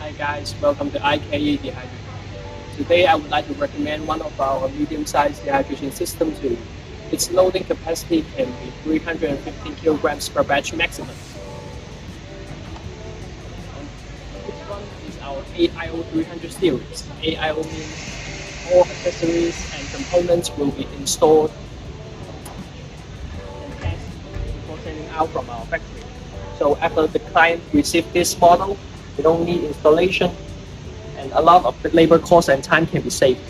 Hi guys, welcome to IKE Dehydrator. Today I would like to recommend one of our medium-sized dehydration system to you. Its loading capacity can be 315 kilograms per batch maximum. This one is our AIO-300 series. AIO means all accessories and components will be installed and tested before sending out from our factory. So after the client receives this model, we don't need installation, and a lot of the labor cost and time can be saved.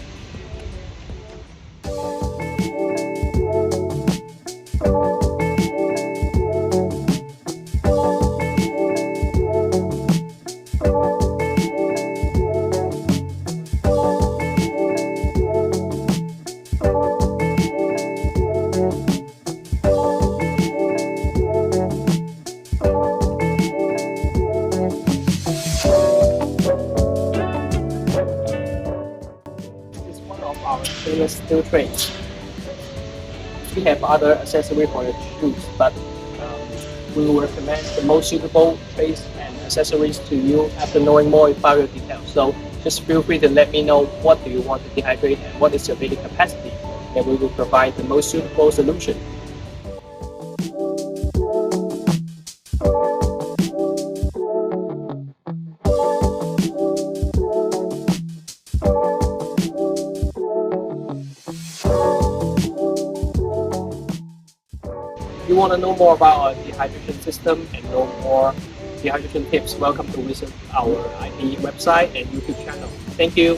Our stainless steel trays. We have other accessories for the shoes, but we will recommend the most suitable trays and accessories to you after knowing more about your details. So just feel free to let me know what do you want to dehydrate and what is your daily capacity, and we will provide the most suitable solution. If you want to know more about our dehydration system and know more dehydration tips, welcome to visit our IKE website and YouTube channel. Thank you.